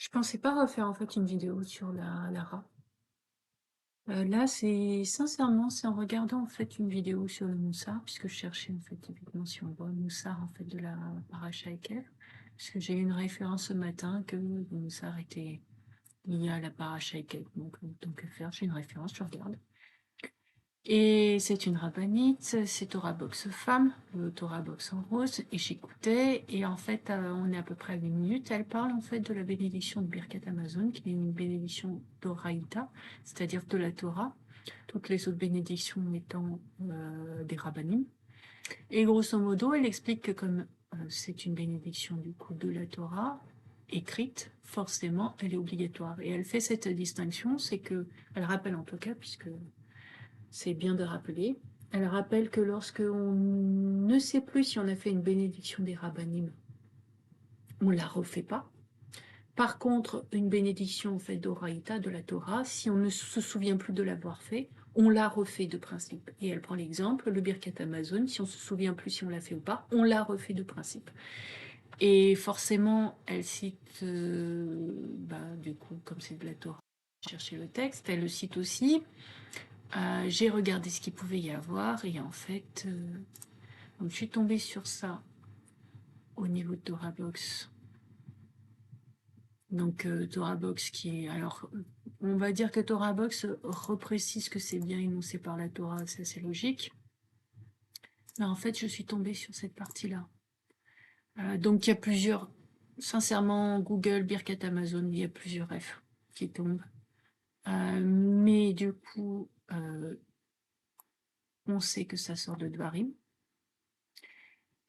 Je pensais pas refaire en fait une vidéo sur la Ra. Là, c'est sincèrement, c'est en regardant en fait une vidéo sur le Moussard, puisque je cherchais en fait typiquement si on voit Moussard en fait de la paracha Eker, parce que j'ai eu une référence ce matin que le Moussard était lié à la paracha Eker, donc que faire, j'ai une référence, je regarde. Et c'est une rabbinite, c'est Torah Box femme, le Torah Box en rose, et j'écoutais, et en fait, on est à peu près à 8 minutes, elle parle en fait de la bénédiction de Birkat Amazon, qui est une bénédiction d'Oraïta, c'est-à-dire de la Torah, toutes les autres bénédictions étant des rabbinim. Et grosso modo, elle explique que comme c'est une bénédiction du coup de la Torah, écrite, forcément, elle est obligatoire. Et elle fait cette distinction, c'est que, elle rappelle en tout cas, puisque c'est bien de rappeler. Elle rappelle que lorsque on ne sait plus si on a fait une bénédiction des rabbinim, on ne la refait pas. Par contre, une bénédiction faite d'Oraïta, de la Torah, si on ne se souvient plus de l'avoir fait, on la refait de principe. Et elle prend l'exemple, le Birkat Amazon, si on se souvient plus si on l'a fait ou pas, on la refait de principe. Et forcément, elle cite, du coup, comme c'est de la Torah, chercher le texte, elle le cite aussi. J'ai regardé ce qu'il pouvait y avoir et en fait, donc je suis tombée sur ça au niveau de ToraBox. Donc ToraBox qui est... Alors, on va dire que ToraBox reprécise que c'est bien énoncé par la Torah, ça c'est logique. Mais en fait, je suis tombée sur cette partie-là. Donc il y a plusieurs... Sincèrement, Google, Birkat Amazon, il y a plusieurs F qui tombent. Mais du coup, on sait que ça sort de Dvarim.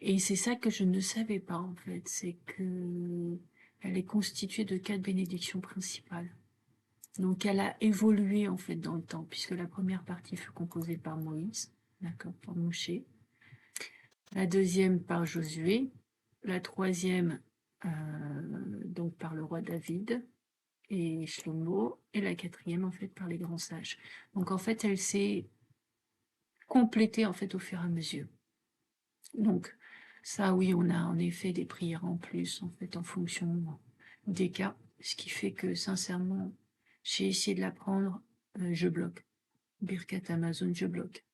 Et c'est ça que je ne savais pas en fait, c'est que elle est constituée de 4 bénédictions principales. Donc elle a évolué en fait dans le temps, puisque la première partie fut composée par Moïse, d'accord, par Moshe, la deuxième par Josué, la troisième donc par le roi David et Shlomo, et la quatrième en fait par les grands sages. Donc en fait elle s'est complétée en fait au fur et à mesure. Donc, ça, oui, on a en effet des prières en plus, en fait, en fonction des cas. Ce qui fait que, sincèrement, j'ai essayé de l'apprendre, je bloque. Birkat Amazon, je bloque.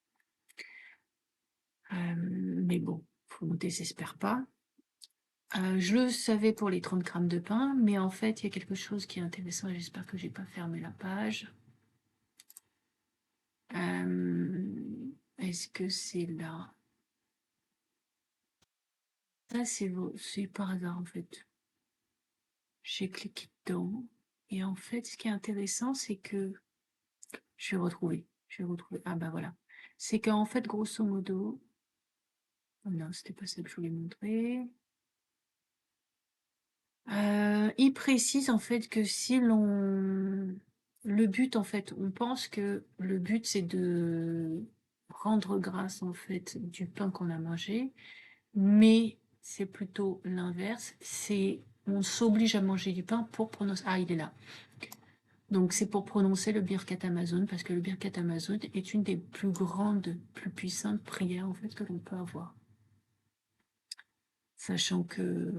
Mais bon, on ne désespère pas. Je le savais pour les 30 grammes de pain, mais en fait, il y a quelque chose qui est intéressant, et j'espère que j'ai pas fermé la page. Est-ce que c'est là? Ça, c'est par hasard, en fait. J'ai cliqué dedans. Et en fait, ce qui est intéressant, c'est que je vais retrouver. Ah bah voilà. C'est qu'en fait, grosso modo, oh non, c'était pas ça que je voulais montrer. Il précise en fait que si l'on... Le but, en fait, on pense que le but, c'est de rendre grâce, en fait, du pain qu'on a mangé, mais c'est plutôt l'inverse. C'est on s'oblige à manger du pain pour prononcer... Ah, il est là. Donc c'est pour prononcer le Birkat Amazon, parce que le Birkat Amazon est une des plus grandes, plus puissantes prières en fait que l'on peut avoir. Sachant que,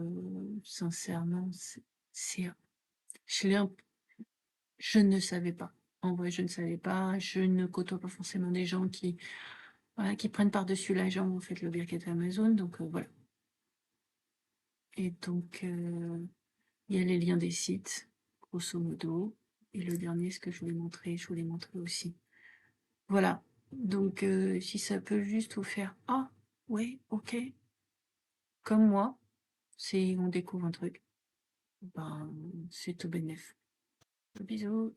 sincèrement, je, je ne savais pas. En vrai, je ne savais pas. Je ne côtoie pas forcément des gens qui, voilà, qui prennent par-dessus la jambe en fait le Birkat Amazon. Donc voilà. Et donc il y a les liens des sites, grosso modo. Et le dernier, ce que je voulais montrer aussi. Voilà. Donc, si ça peut juste vous faire ah, ouais, ok, comme moi, c'est on découvre un truc, ben, c'est tout bénef. Bisous.